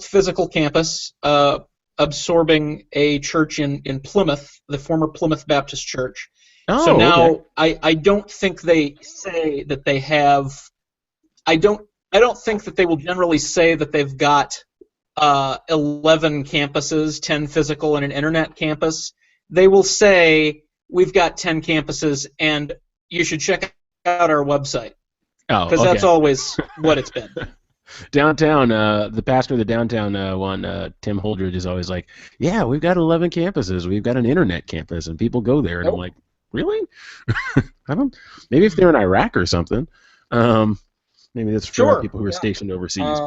physical campus, absorbing a church in Plymouth, the former Plymouth Baptist Church. So Oh, okay. now I don't think they say that they have. I don't think that they will generally say that they've got 11 campuses, 10 physical and an internet campus. They will say we've got 10 campuses and you should check out our website, Oh, because that's okay. always what it's been. Downtown, the pastor of the downtown one, Tim Holdridge, is always like, "Yeah, we've got 11 campuses. We've got an internet campus, and people go there." And I'm Nope. like, "Really? I don't. Maybe if they're in Iraq or something. Um, maybe that's for Sure. people who are Yeah. stationed overseas.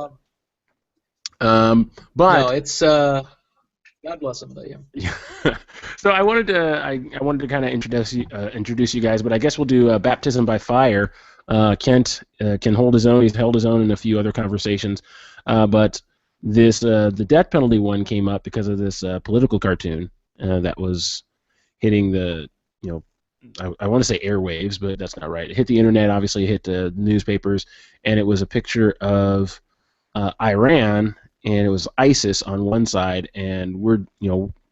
Uh, no, But it's God bless them, but yeah. so I wanted to kind of introduce you guys, but I guess we'll do baptism by fire. Kent can hold his own. He's held his own in a few other conversations, but this the death penalty one came up because of this political cartoon that was hitting the I want to say airwaves, but that's not right. It hit the internet, obviously, it hit the newspapers, and it was a picture of Iran, and it was ISIS on one side, and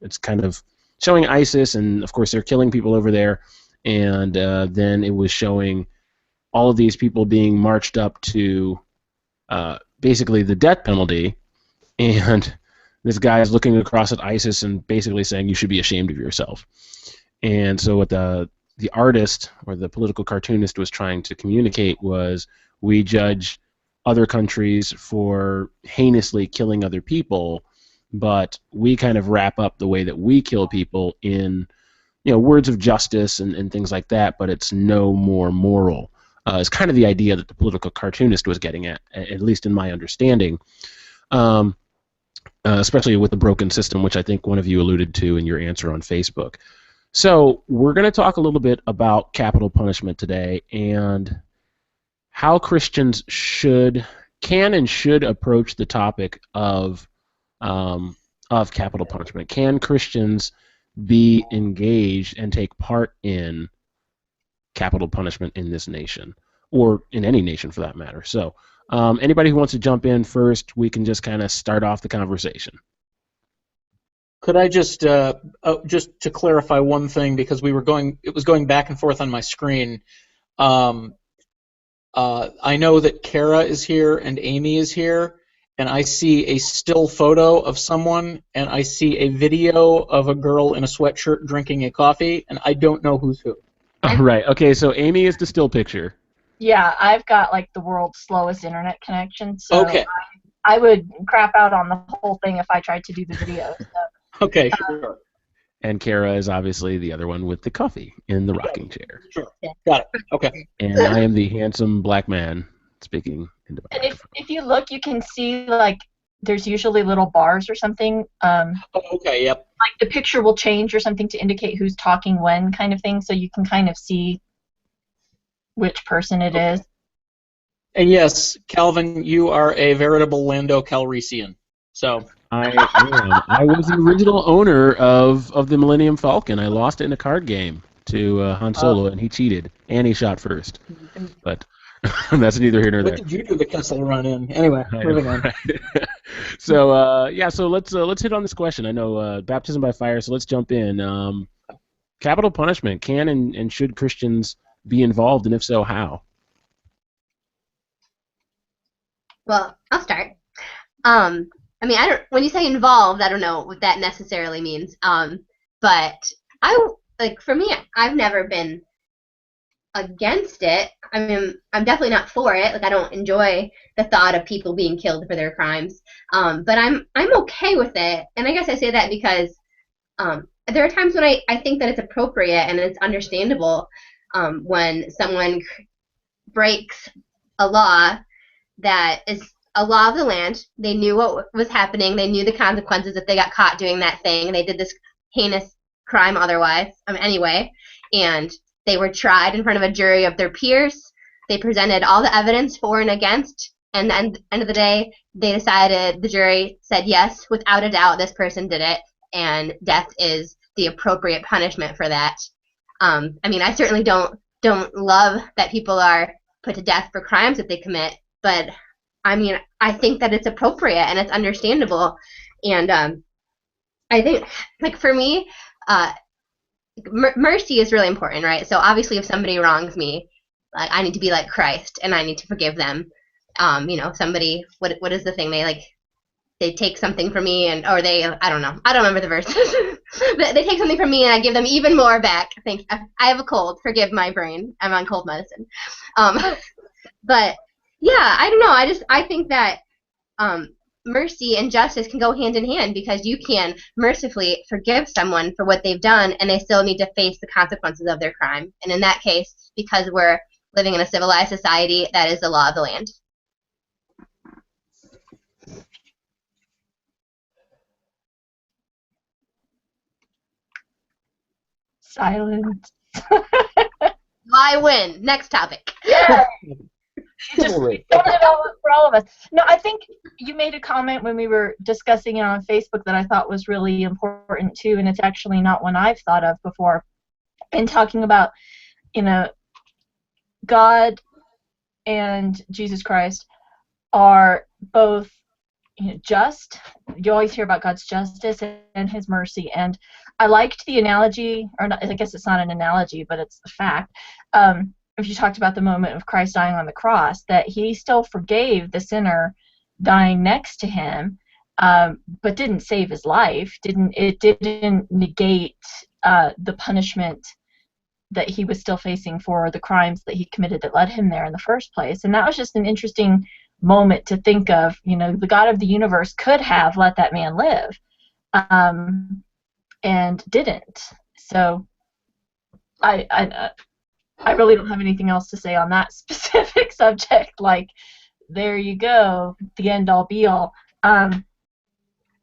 it's kind of showing ISIS, and of course they're killing people over there, and then it was showing all of these people being marched up to basically the death penalty, and this guy is looking across at ISIS and basically saying you should be ashamed of yourself. And so what the artist or the political cartoonist was trying to communicate was, we judge other countries for heinously killing other people, but we kind of wrap up the way that we kill people in words of justice and things like that, but it's no more moral. It's kind of the idea that the political cartoonist was getting at least in my understanding, especially with the broken system, which I think one of you alluded to in your answer on Facebook. So we're going to talk a little bit about capital punishment today and how Christians can and should approach the topic of capital punishment. Can Christians be engaged and take part in capital punishment in this nation, or in any nation for that matter? So anybody who wants to jump in first, we can just kind of start off the conversation. Could I just to clarify one thing, because it was going back and forth on my screen. I know that Kara is here and Amy is here, and I see a still photo of someone, and I see a video of a girl in a sweatshirt drinking a coffee, and I don't know who's who. All right. Okay. So Amy is the still picture. Yeah, I've got like the world's slowest internet connection, so Okay. I would crap out on the whole thing if I tried to do the video. So, Okay, sure. And Kara is obviously the other one with the coffee in the rocking chair. Sure. Got it. Okay. And I am the handsome black man speaking into my and microphone. if you look, you can see like there's usually little bars or something. Okay, yep. Like the picture will change or something to indicate who's talking when, kind of thing, so you can kind of see which person it is. And yes, Calvin, you are a veritable Lando Calrissian. So I am. I was the original owner of the Millennium Falcon. I lost it in a card game to Han Solo, and he cheated, and he shot first. But that's neither here nor there. what did you do the Kessel run in? Anyway, moving on. Right. So so let's hit on this question. I know baptism by fire, so let's jump in. Capital punishment, can and should Christians be involved, and if so, how? Well, I'll start. I mean, when you say involved, I don't know what that necessarily means. But for me, I've never been against it. I mean, I'm definitely not for it. Like, I don't enjoy the thought of people being killed for their crimes. But I'm okay with it. And I guess I say that because there are times when I think that it's appropriate and it's understandable when someone breaks a law that is a law of the land. They knew what was happening. They knew the consequences if they got caught doing that thing. And they did this heinous crime otherwise, anyway. And they were tried in front of a jury of their peers. They presented all the evidence for and against. And then at the end of the day, the jury said yes, without a doubt, this person did it. And death is the appropriate punishment for that. I mean, I certainly don't love that people are put to death for crimes that they commit, but I mean, I think that it's appropriate and it's understandable, and I think, like for me, uh, mercy is really important, right? So obviously, if somebody wrongs me, like I need to be like Christ and I need to forgive them. Somebody, what is the thing they take something from me and or they I don't know, I don't remember the verses. But they take something from me and I give them even more back. Thanks. I have a cold. Forgive my brain. I'm on cold medicine. Um, but yeah, I don't know. I think that um, mercy and justice can go hand in hand because you can mercifully forgive someone for what they've done and they still need to face the consequences of their crime. And in that case, because we're living in a civilized society, that is the law of the land. Silence. I win. Next topic. Yeah. Just Chivalry. filling it all up for all of us. No, I think you made a comment when we were discussing it on Facebook that I thought was really important too, and it's actually not one I've thought of before. In talking about, God and Jesus Christ are both just. You always hear about God's justice and His mercy, and I liked the analogy, or not, I guess it's not an analogy, but it's a fact. If you talked about the moment of Christ dying on the cross, that He still forgave the sinner dying next to Him, but didn't save his life. It didn't negate the punishment that he was still facing for the crimes that he committed that led him there in the first place. And that was just an interesting moment to think of. The God of the universe could have let that man live, and didn't. So I really don't have anything else to say on that specific subject. Like, there you go, the end all be all.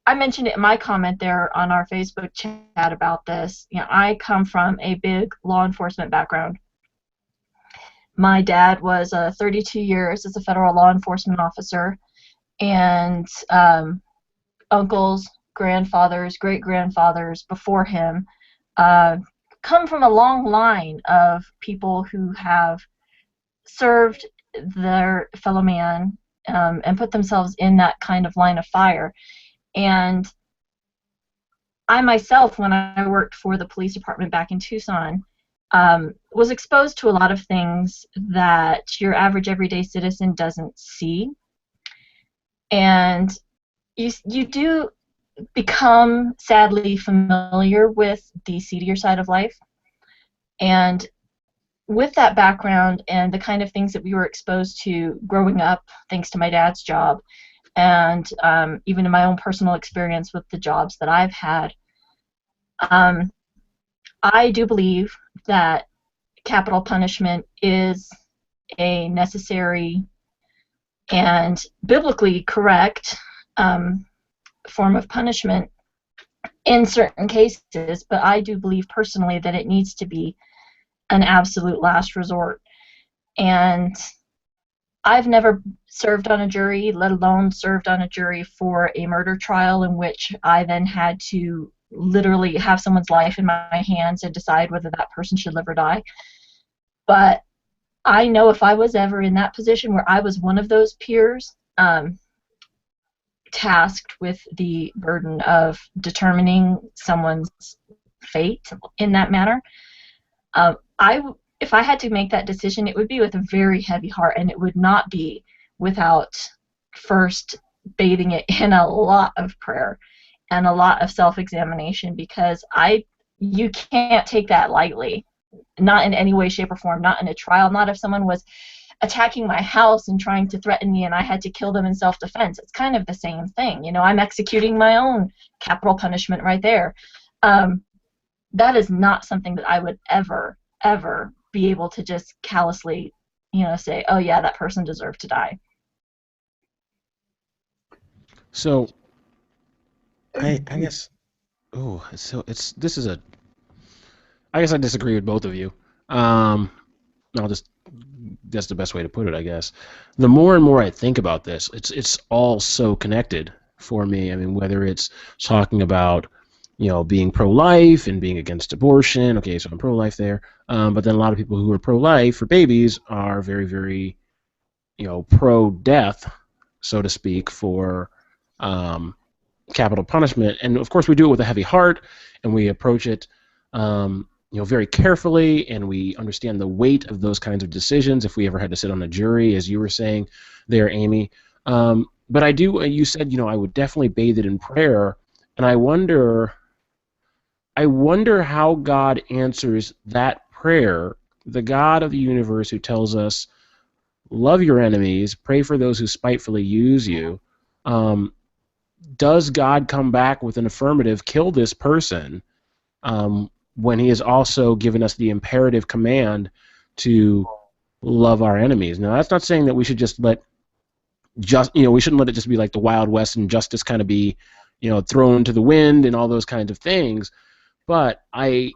I mentioned it in my comment there on our Facebook chat about this. I come from a big law enforcement background. My dad was 32 years as a federal law enforcement officer, and uncles, grandfathers, great-grandfathers before him come from a long line of people who have served their fellow man and put themselves in that kind of line of fire. And I myself, when I worked for the police department back in Tucson, was exposed to a lot of things that your average everyday citizen doesn't see. And you do become sadly familiar with the seedier side of life. And with that background and the kind of things that we were exposed to growing up, thanks to my dad's job, and even in my own personal experience with the jobs that I've had, I do believe that capital punishment is a necessary and biblically correct form of punishment in certain cases, but I do believe personally that it needs to be an absolute last resort. And I've never served on a jury, let alone served on a jury for a murder trial in which I then had to literally have someone's life in my hands and decide whether that person should live or die. But I know if I was ever in that position where I was one of those peers tasked with the burden of determining someone's fate in that manner, if I had to make that decision, it would be with a very heavy heart, and it would not be without first bathing it in a lot of prayer and a lot of self-examination, because you can't take that lightly, not in any way, shape, or form, not in a trial, not if someone was attacking my house and trying to threaten me and I had to kill them in self-defense. It's kind of the same thing. I'm executing my own capital punishment right there. That is not something that I would ever be able to just callously, say, oh yeah, that person deserved to die. So, I guess, I guess I disagree with both of you. That's the best way to put it, I guess. The more and more I think about this, it's all so connected for me. I mean, whether it's talking about, being pro-life and being against abortion. Okay, so I'm pro-life there. But then a lot of people who are pro-life for babies are very, very, pro-death so to speak, for capital punishment. And of course, we do it with a heavy heart, and we approach it, very carefully, and we understand the weight of those kinds of decisions. If we ever had to sit on a jury, as you were saying there, Amy. But I do. You said, I would definitely bathe it in prayer, and I wonder how God answers that prayer. The God of the universe who tells us, love your enemies, pray for those who spitefully use you. Does God come back with an affirmative, kill this person, when he has also given us the imperative command to love our enemies? Now, that's not saying that we should just we shouldn't let it just be like the Wild West and justice kind of be, thrown to the wind and all those kinds of things. But I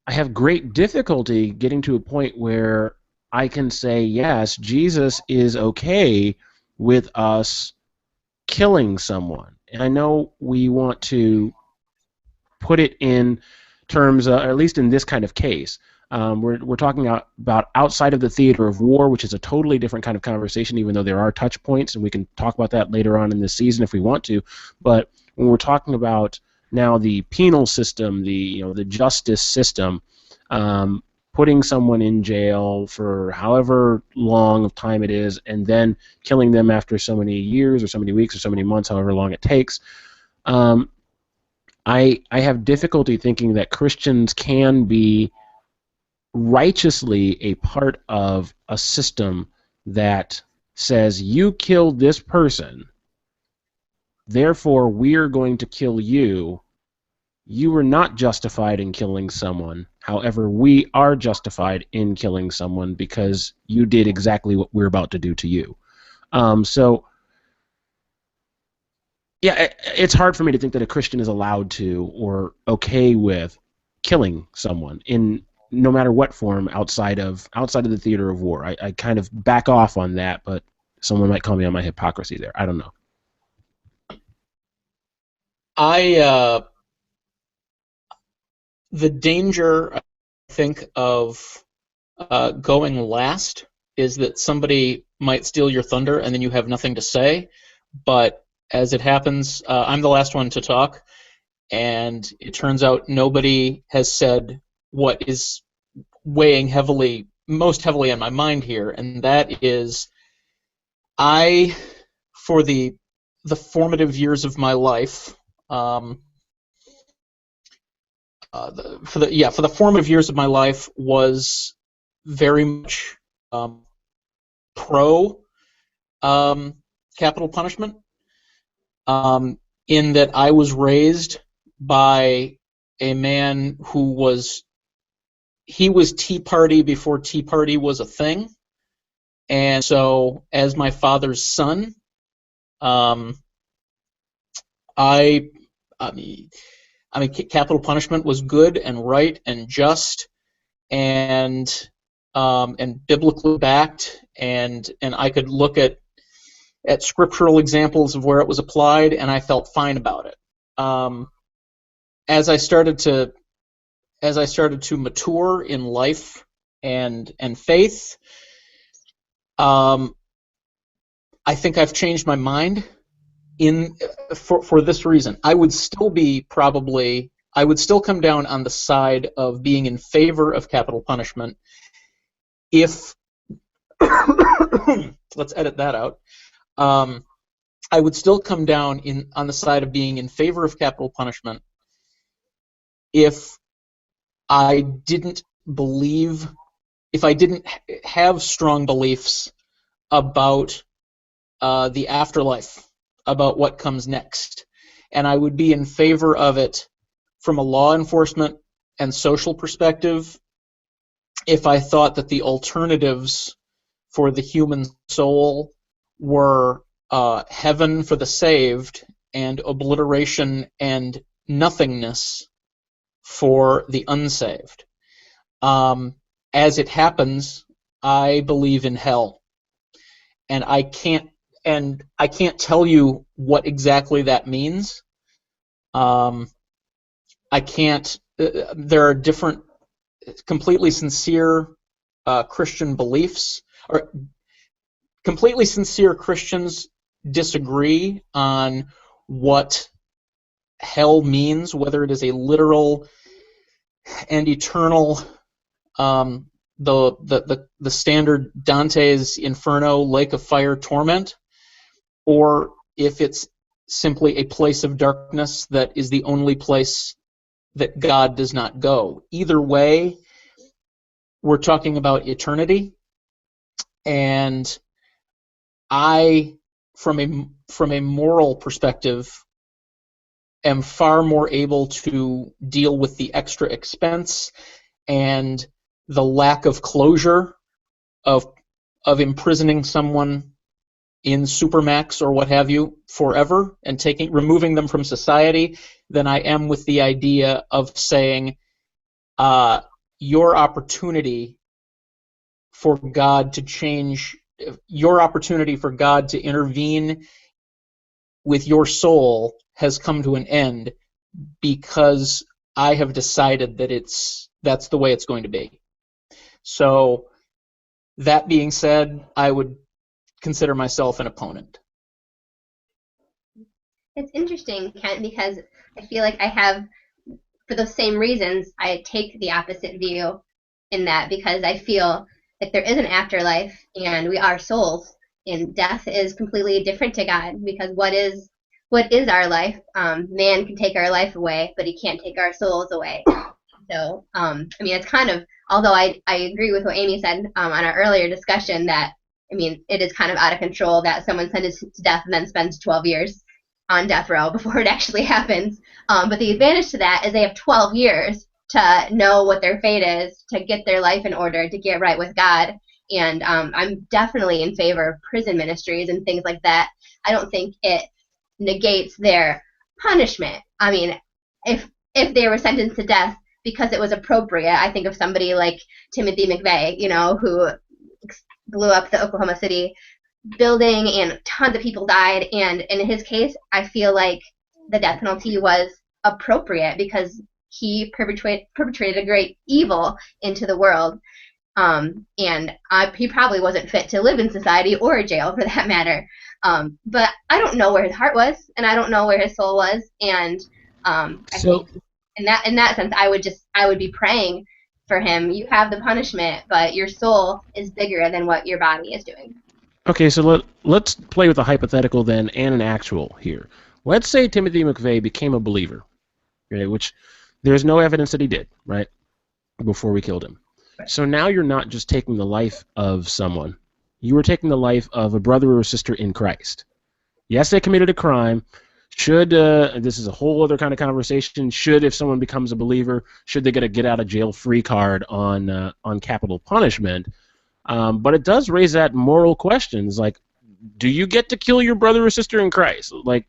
have great difficulty getting to a point where I can say, yes, Jesus is okay with us killing someone. And I know we want to put it in terms, or at least in this kind of case. We're talking about outside of the theater of war, which is a totally different kind of conversation, even though there are touch points, and we can talk about that later on in this season if we want to. But when we're talking about now the penal system, the justice system, putting someone in jail for however long of time it is, and then killing them after so many years or so many weeks or so many months, however long it takes, I have difficulty thinking that Christians can be righteously a part of a system that says, you killed this person, therefore we're going to kill you. You were not justified in killing someone. However, we are justified in killing someone because you did exactly what we're about to do to you. Yeah, it's hard for me to think that a Christian is allowed to or okay with killing someone in no matter what form outside of the theater of war. I kind of back off on that, but someone might call me on my hypocrisy there. I don't know. The danger, I think, of going last is that somebody might steal your thunder and then you have nothing to say. But as it happens, I'm the last one to talk, and it turns out nobody has said what is weighing most heavily on my mind here, and that is, for the formative years of my life, for the formative years of my life, was very much pro capital punishment. In that I was raised by a man who was Tea Party before Tea Party was a thing, and so as my father's son, I mean, capital punishment was good and right and just, and biblically backed, and I could look at scriptural examples of where it was applied, and I felt fine about it. As I started to mature in life and faith, I think I've changed my mind for this reason. I would still come down on the side of being in favor of capital punishment if let's edit that out. I would still come down on the side of being in favor of capital punishment if I didn't have strong beliefs about the afterlife, about what comes next. And I would be in favor of it from a law enforcement and social perspective if I thought that the alternatives for the human soul were heaven for the saved and obliteration and nothingness for the unsaved. As it happens, I believe in hell, and I can't tell you what exactly that means. I can't. There are different, completely sincere Christian beliefs, or completely sincere Christians disagree on what hell means, whether it is a literal and eternal, the standard Dante's Inferno, lake of fire torment, or if it's simply a place of darkness that is the only place that God does not go. Either way, we're talking about eternity, and I, from a moral perspective, am far more able to deal with the extra expense and the lack of closure of imprisoning someone in Supermax or what have you forever and removing them from society than I am with the idea of saying your opportunity for God to change, your opportunity for God to intervene with your soul has come to an end because I have decided that that's the way it's going to be. So, that being said, I would consider myself an opponent. It's interesting, Kent, because I feel like I have, for those same reasons, I take the opposite view in that, because I feel like there is an afterlife and we are souls, and death is completely different to God, because what is our life? Man can take our life away, but he can't take our souls away. So, I mean, it's kind of, although I agree with what Amy said on our earlier discussion, that, I mean, it is kind of out of control that someone sentenced to death and then spends 12 years on death row before it actually happens. But the advantage to that is they have 12 years to know what their fate is, to get their life in order, to get right with God. And I'm definitely in favor of prison ministries and things like that. I don't think it negates their punishment. I mean, if they were sentenced to death because it was appropriate, I think of somebody like Timothy McVeigh, you know, who blew up the Oklahoma City building and tons of people died, and in his case I feel like the death penalty was appropriate because he perpetrated a great evil into the world, and he probably wasn't fit to live in society or jail for that matter, but I don't know where his heart was and I don't know where his soul was, and I think in that sense I would be praying for him. You have the punishment, but your soul is bigger than what your body is doing. Okay, so let's play with a hypothetical then and an actual here. Let's say Timothy McVeigh became a believer, right, which there's no evidence that he did, right, before we killed him. So now you're not just taking the life of someone. You were taking the life of a brother or sister in Christ. Yes, they committed a crime. Should, this is a whole other kind of conversation, if someone becomes a believer, should they get a get-out-of-jail-free card on capital punishment? But it does raise that moral questions, like, do you get to kill your brother or sister in Christ? Like,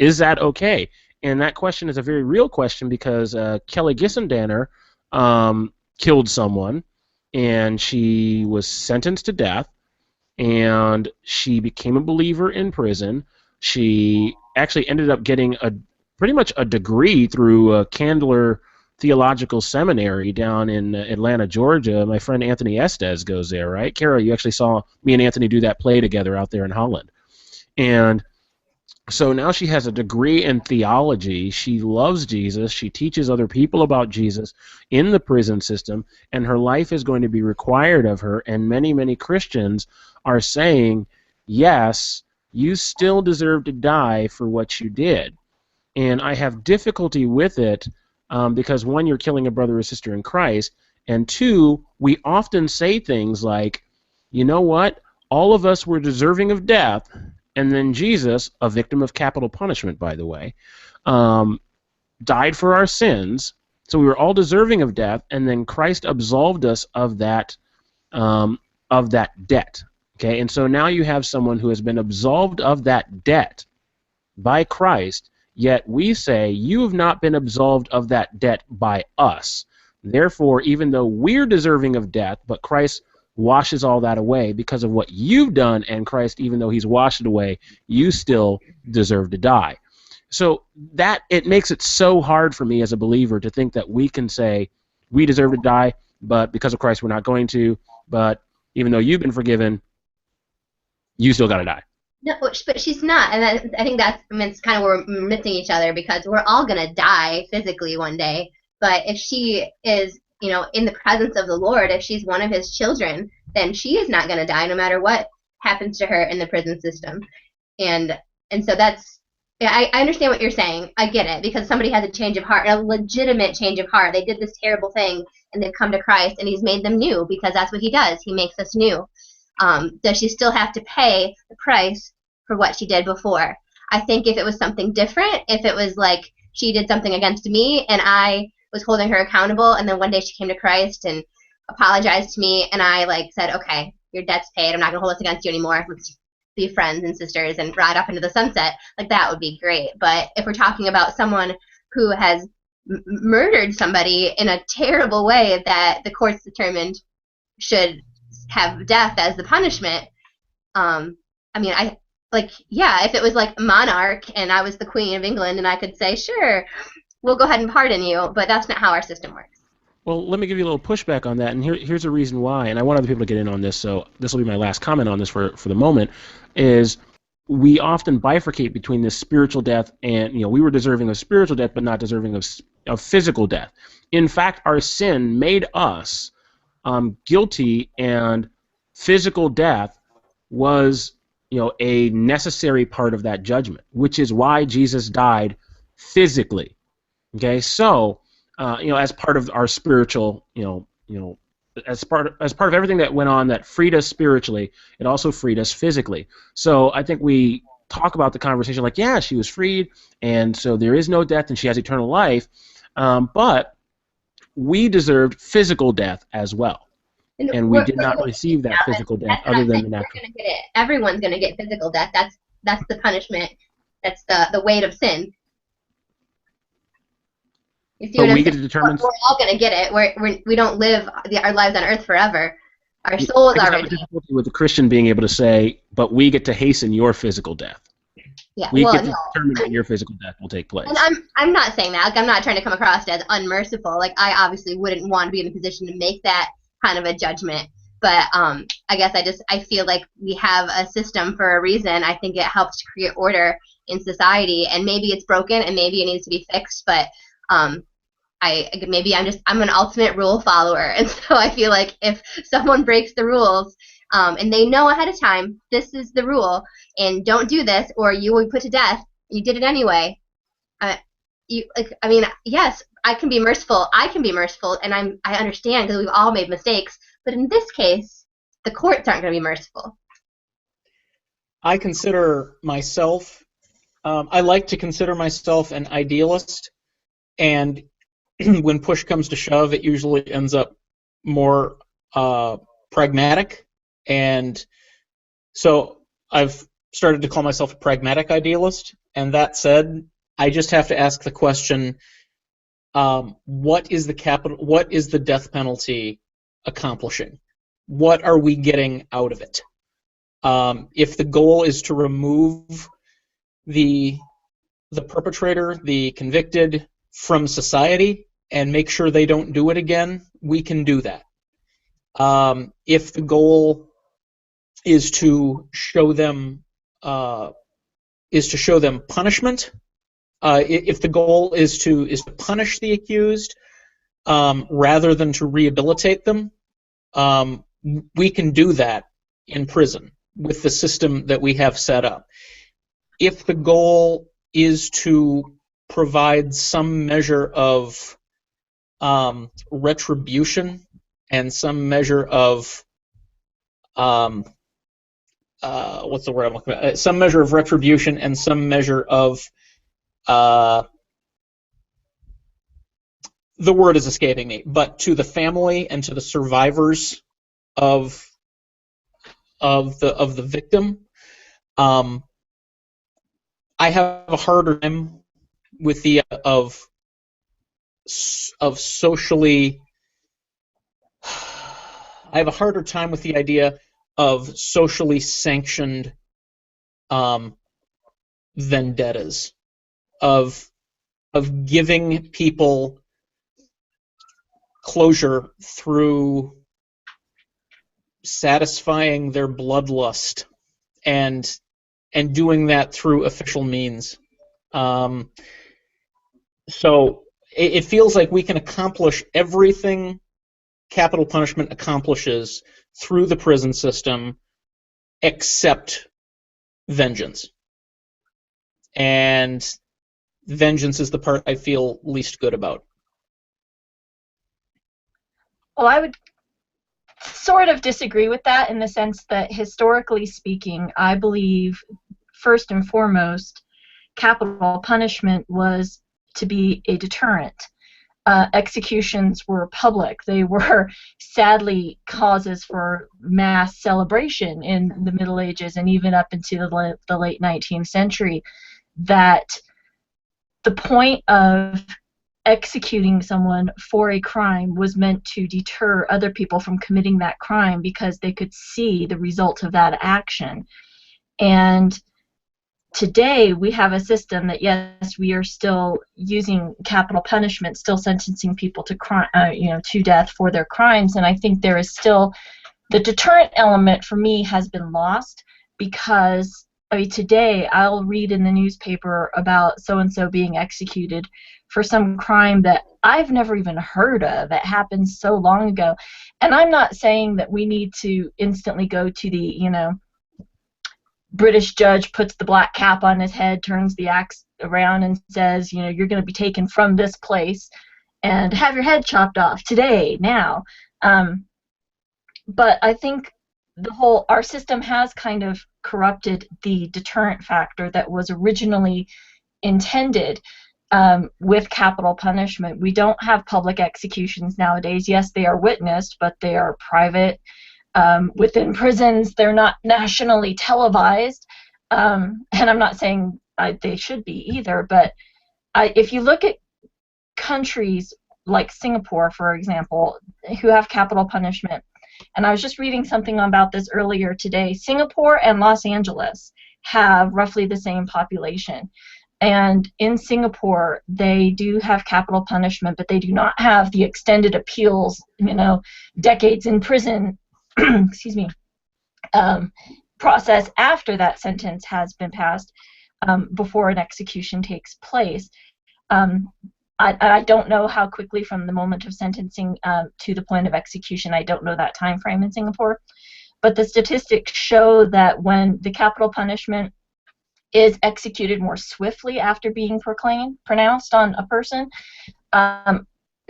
is that okay? And that question is a very real question because Kelly Gissendaner killed someone, and she was sentenced to death, and she became a believer in prison. She actually ended up getting pretty much a degree through Candler Theological Seminary down in Atlanta, Georgia. My friend Anthony Estes goes there, right? Kara, you actually saw me and Anthony do that play together out there in Holland. And so now she has a degree in theology. She loves Jesus. She teaches other people about Jesus in the prison system, and her life is going to be required of her. And many, many Christians are saying, yes, you still deserve to die for what you did. And I have difficulty with it because, one, you're killing a brother or sister in Christ, and two, we often say things like, you know what, all of us were deserving of death, and then Jesus, a victim of capital punishment, by the way, died for our sins, so we were all deserving of death, and then Christ absolved us of that debt. Okay, and so now you have someone who has been absolved of that debt by Christ, yet we say, you have not been absolved of that debt by us. Therefore, even though we're deserving of death, but Christ washes all that away because of what you've done, and Christ, even though he's washed it away, you still deserve to die. So that, it makes it so hard for me as a believer to think that we can say, we deserve to die, but because of Christ we're not going to, but even though you've been forgiven, you still got to die. No, but she's not, and I think it's kind of where we're missing each other, because we're all gonna die physically one day. But if she is, in the presence of the Lord, if she's one of His children, then she is not gonna die, no matter what happens to her in the prison system. And so that's, yeah, I understand what you're saying. I get it, because somebody has a change of heart, a legitimate change of heart. They did this terrible thing, and they've come to Christ, and He's made them new, because that's what He does. He makes us new. Does she still have to pay the price for what she did before? I think if it was something different, if it was like she did something against me and I was holding her accountable, and then one day she came to Christ and apologized to me, and I said, okay, your debt's paid, I'm not going to hold this against you anymore, let's be friends and sisters and ride off into the sunset, that would be great. But if we're talking about someone who has murdered somebody in a terrible way that the courts determined should have death as the punishment, if it was like Monarch and I was the Queen of England and I could say, sure, we'll go ahead and pardon you, but that's not how our system works. Well, let me give you a little pushback on that, and here's a reason why, and I want other people to get in on this, so this will be my last comment on this for the moment, is we often bifurcate between this spiritual death and, we were deserving of spiritual death but not deserving of physical death. In fact, our sin made us guilty, and physical death was, a necessary part of that judgment, which is why Jesus died physically. Okay, so as part of our spiritual, as part of everything that went on that freed us spiritually, it also freed us physically. So I think we talk about the conversation like, yeah, she was freed, and so there is no death, and she has eternal life, but we deserved physical death as well. And we did not receive that physical death other than the natural. Everyone's going to get physical death. That's the punishment. That's the weight of sin. You see, but we get to determine. We're all going to get it. We don't live our lives on earth forever. Our souls are. I have difficulty with the Christian being able to say, but we get to hasten your physical death. Yeah, we get to determine when your physical death will take place. And I'm not saying that. I'm not trying to come across as unmerciful. I obviously wouldn't want to be in a position to make that kind of a judgment. But I guess I feel like we have a system for a reason. I think it helps to create order in society, and maybe it's broken and maybe it needs to be fixed. But I'm an ultimate rule follower, and so I feel like if someone breaks the rules, and they know ahead of time this is the rule, and don't do this or you will be put to death, you did it anyway. Yes, I can be merciful. And I understand because we've all made mistakes. But in this case, the courts aren't going to be merciful. I consider myself. I like to consider myself an idealist, and when push comes to shove, it usually ends up more pragmatic. And so I've started to call myself a pragmatic idealist. And that said, I just have to ask the question: what is the death penalty accomplishing? What are we getting out of it? If the goal is to remove the perpetrator, the convicted, from society and make sure they don't do it again, we can do that. If the goal is to show them punishment, if the goal is to punish the accused rather than to rehabilitate them, we can do that in prison with the system that we have set up. If the goal is to provide some measure of retribution and some measure of what's the word I'm looking at? Some measure of retribution and some measure of the word is escaping me, but to the family and to the survivors of the victim, I have a harder time with the of socially. I have a harder time with the idea of socially sanctioned vendettas, of giving people closure through satisfying their bloodlust and doing that through official means. So it feels like we can accomplish everything capital punishment accomplishes through the prison system except vengeance. And vengeance is the part I feel least good about. Well, I would sort of disagree with that in the sense that, historically speaking, I believe, first and foremost, capital punishment was to be a deterrent. Executions were public. They were sadly causes for mass celebration in the Middle Ages and even up into the late 19th century. That the point of executing someone for a crime was meant to deter other people from committing that crime because they could see the result of that action. And today we have a system that, yes, we are still using capital punishment, still sentencing people to to death for their crimes, and I think there is still the deterrent element for me has been lost because today I'll read in the newspaper about so-and-so being executed for some crime that I've never even heard of. It happened so long ago. And I'm not saying that we need to instantly go to the, British judge puts the black cap on his head, turns the axe around and says, you're going to be taken from this place and have your head chopped off today, now. But I think our system has kind of corrupted the deterrent factor that was originally intended with capital punishment. We don't have public executions nowadays. Yes, they are witnessed, but they are private. Within prisons, they're not nationally televised. And I'm not saying they should be either, but if you look at countries like Singapore, for example, who have capital punishment, and I was just reading something about this earlier today, Singapore and Los Angeles have roughly the same population. And in Singapore, they do have capital punishment, but they do not have the extended appeals, decades in prison, excuse me, process after that sentence has been passed before an execution takes place. I don't know how quickly from the moment of sentencing to the point of execution. I don't know that time frame in Singapore. But the statistics show that when the capital punishment is executed more swiftly after being pronounced on a person,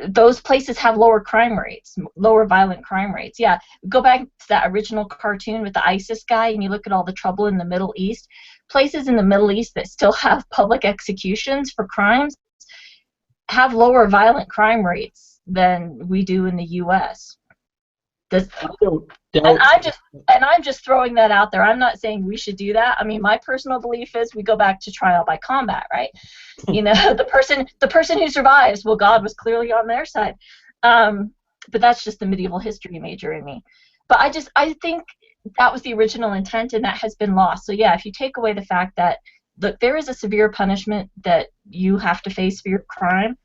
those places have lower crime rates, lower violent crime rates. Yeah, go back to that original cartoon with the ISIS guy and you look at all the trouble in the Middle East. Places in the Middle East that still have public executions for crimes have lower violent crime rates than we do in the U.S. And I'm just throwing that out there. I'm not saying we should do that. I mean, my personal belief is we go back to trial by combat, right? The person who survives, well, God was clearly on their side. But that's just the medieval history major in me. But I think that was the original intent, and that has been lost. So yeah, if you take away the fact that there is a severe punishment that you have to face for your crime,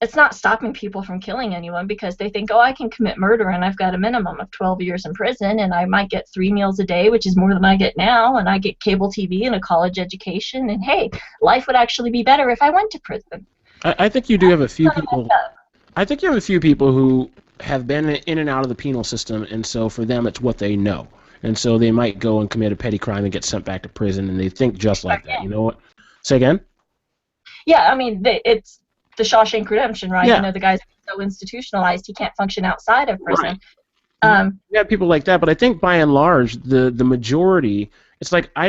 it's not stopping people from killing anyone because they think, oh, I can commit murder and I've got a minimum of 12 years in prison and I might get 3 meals a day, which is more than I get now, and I get cable TV and a college education, and hey, life would actually be better if I went to prison. I think you do have a few people. I think you have a few people who have been in and out of the penal system, and so for them it's what they know. And so they might go and commit a petty crime and get sent back to prison, and they think just like that. You know what? Say again? Yeah, I mean, it's the Shawshank Redemption, right? Yeah. The guy's so institutionalized he can't function outside of prison. Right. You have people like that, but I think by and large, the majority, it's like I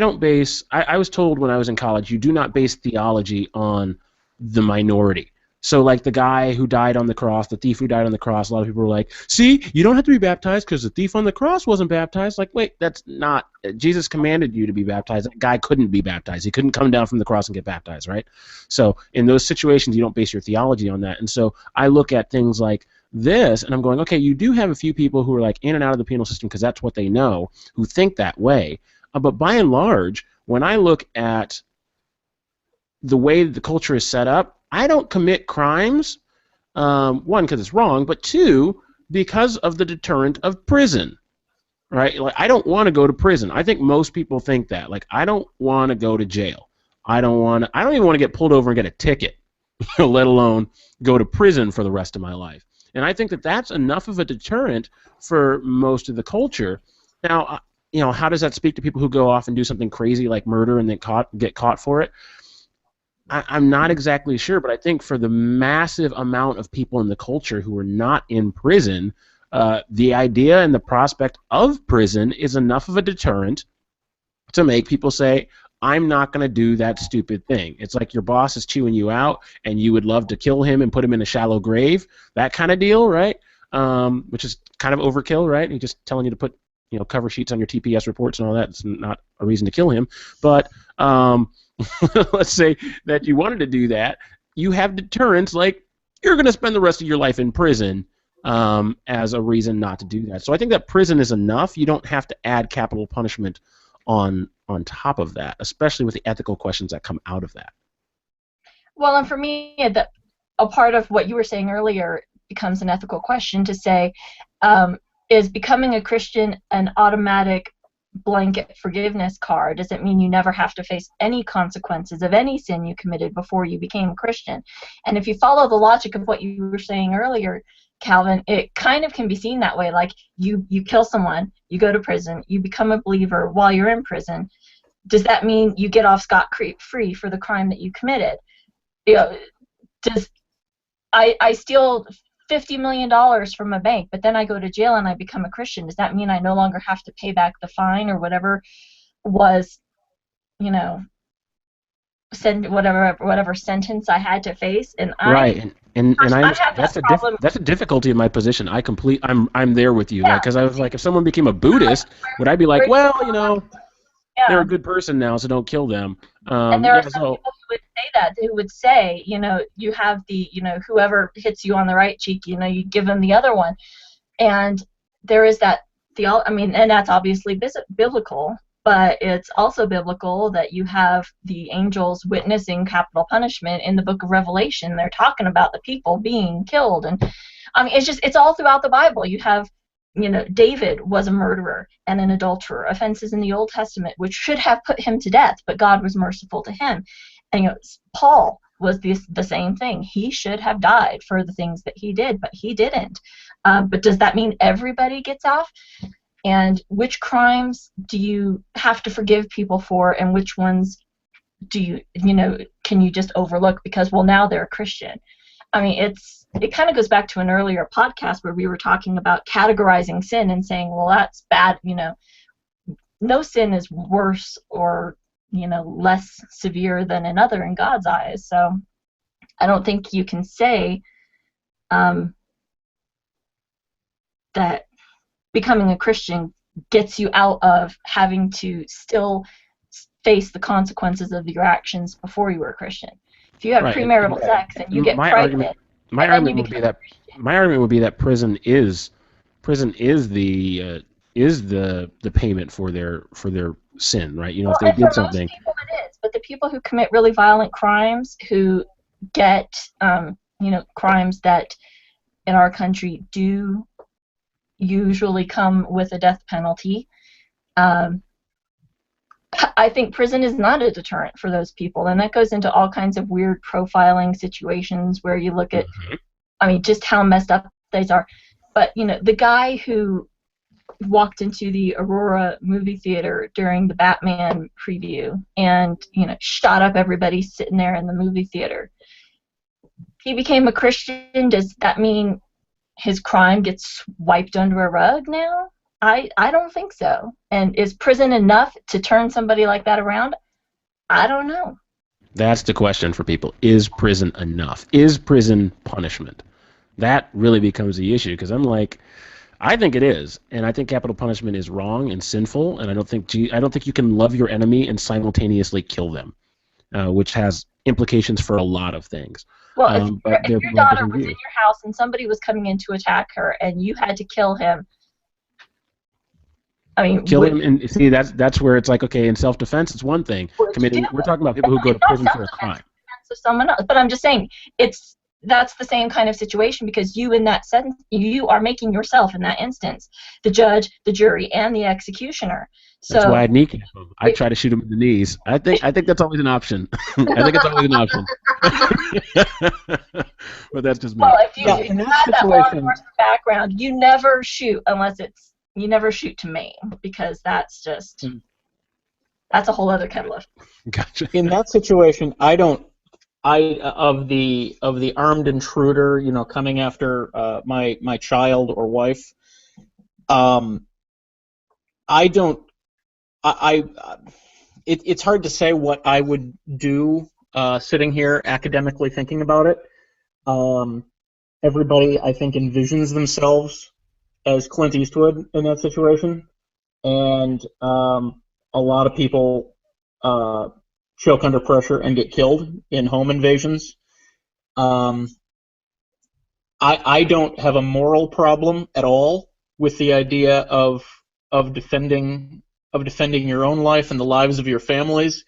was told when I was in college, you do not base theology on the minority. So like the guy who died on the cross, the thief who died on the cross, a lot of people were like, see, you don't have to be baptized because the thief on the cross wasn't baptized. Like, wait, that's not, Jesus commanded you to be baptized. That guy couldn't be baptized. He couldn't come down from the cross and get baptized, right? So in those situations, you don't base your theology on that. And so I look at things like this, and I'm going, okay, you do have a few people who are like in and out of the penal system because that's what they know, who think that way. But by and large, when I look at the way the culture is set up, I don't commit crimes, one, because it's wrong, but two, because of the deterrent of prison. right? Like, I don't want to go to prison. I think most people think that. Like, I don't want to go to jail. I don't even want to get pulled over and get a ticket, let alone go to prison for the rest of my life. And I think that that's enough of a deterrent for most of the culture. Now, how does that speak to people who go off and do something crazy like murder and then get caught for it? I'm not exactly sure, but I think for the massive amount of people in the culture who are not in prison, the idea and the prospect of prison is enough of a deterrent to make people say, I'm not going to do that stupid thing. It's like your boss is chewing you out and you would love to kill him and put him in a shallow grave, that kind of deal, right? Which is kind of overkill, right? He's just telling you to put cover sheets on your TPS reports and all that. It's not a reason to kill him. But let's say that you wanted to do that. You have deterrents like you're going to spend the rest of your life in prison as a reason not to do that. So I think that prison is enough. You don't have to add capital punishment on top of that, especially with the ethical questions that come out of that. Well, and for me, a part of what you were saying earlier becomes an ethical question to say, is becoming a Christian an automatic blanket forgiveness card? Does it mean you never have to face any consequences of any sin you committed before you became a Christian? And if you follow the logic of what you were saying earlier, Calvin, it kind of can be seen that way. Like you kill someone, you go to prison, you become a believer while you're in prison. Does that mean you get off scot-free for the crime that you committed? I steal $50 million from a bank, but then I go to jail and I become a Christian. Does that mean I no longer have to pay back the fine or whatever was, whatever sentence I had to face? And right, and I that's a difficulty of my position. I'm there with you, because I was like, if someone became a Buddhist, would I be like, well, they're a good person now, so don't kill them. And there are some people who would say that. Who would say, you have the, whoever hits you on the right cheek, you give them the other one. And there is that, and that's obviously biblical, but it's also biblical that you have the angels witnessing capital punishment in the book of Revelation. They're talking about the people being killed. And, it's all throughout the Bible. You have, David was a murderer and an adulterer, offenses in the Old Testament, which should have put him to death, but God was merciful to him. And Paul was the same thing. He should have died for the things that he did, but he didn't. But does that mean everybody gets off? And which crimes do you have to forgive people for, and which ones do you, can you just overlook because, well, now they're a Christian? It kind of goes back to an earlier podcast where we were talking about categorizing sin and saying, well, that's bad, no sin is worse or, less severe than another in God's eyes. So I don't think you can say that becoming a Christian gets you out of having to still face the consequences of your actions before you were a Christian. If you have premarital sex and you get pregnant, my argument would be that prison is the payment for their sin, right? If they did something. Most people it is, but the people who commit really violent crimes, who get crimes that in our country do usually come with a death penalty. I think prison is not a deterrent for those people, and that goes into all kinds of weird profiling situations where you look at, just how messed up these are. But, the guy who walked into the Aurora movie theater during the Batman preview and, shot up everybody sitting there in the movie theater, he became a Christian. Does that mean his crime gets wiped under a rug now? I don't think so. And is prison enough to turn somebody like that around? I don't know. That's the question for people. Is prison enough? Is prison punishment? That really becomes the issue, because I'm like, I think it is, and I think capital punishment is wrong and sinful, and I don't think you can love your enemy and simultaneously kill them, which has implications for a lot of things. Well, if your daughter was in your house and somebody was coming in to attack her and you had to kill him, kill him, and see that's where it's like, okay, in self-defense it's one thing. We're talking about people who go to prison for a crime. Of someone else. But I'm just saying, that's the same kind of situation, because you, in that sense, you are making yourself, in that instance, the judge, the jury, and the executioner. That's So why I'd kneecap him. I'd try to shoot him in the knees. I think that's always an option. I think it's always an option. But that's just me. well, if you, Yeah, if in you that have that law situation- enforcement background, you never shoot unless you never shoot to maim, because that's just that's a whole other kettle of. Gotcha. In that situation, of the armed intruder, coming after my child or wife, I don't. It's hard to say what I would do sitting here academically thinking about it. Everybody, I think, envisions themselves as Clint Eastwood in that situation, and a lot of people choke under pressure and get killed in home invasions. I don't have a moral problem at all with the idea of defending your own life and the lives of your families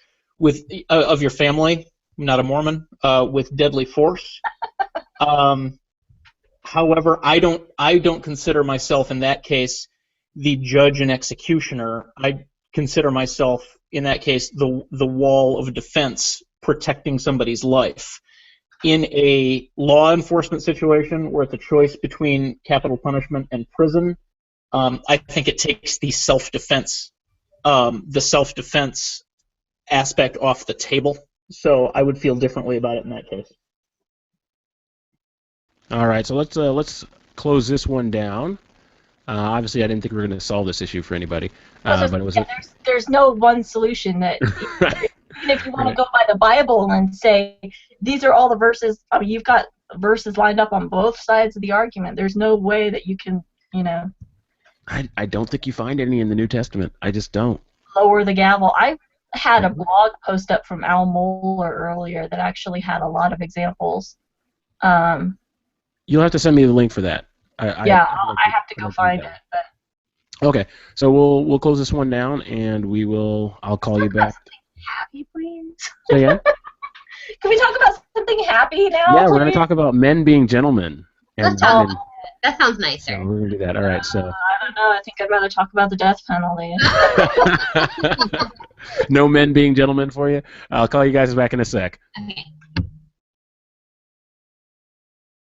of your family. I'm not a Mormon, with deadly force. However, I don't consider myself in that case the judge and executioner. I consider myself in that case the wall of defense protecting somebody's life. In a law enforcement situation where it's a choice between capital punishment and prison, I think it takes the self-defense aspect off the table. So I would feel differently about it in that case. All right, so let's close this one down. Obviously, I didn't think we were going to solve this issue for anybody, but it was. There's no one solution that. Right. Even if you want to go by the Bible and say these are all the verses, I mean, you've got verses lined up on both sides of the argument. There's no way that you can, I don't think you find any in the New Testament. I just don't. Lower the gavel. I had a blog post up from Al Mohler earlier that actually had a lot of examples. You'll have to send me the link for that. I have to go find it. But. Okay, so we'll close this one down, and I'll call you back. Happy, please. So yeah. Can we talk about something happy now? Yeah, we're going to talk about men being gentlemen. Let's talk. That sounds nicer. So we're going to do that. All right. So. I don't know. I think I'd rather talk about the death penalty. No men being gentlemen for you. I'll call you guys back in a sec. Okay.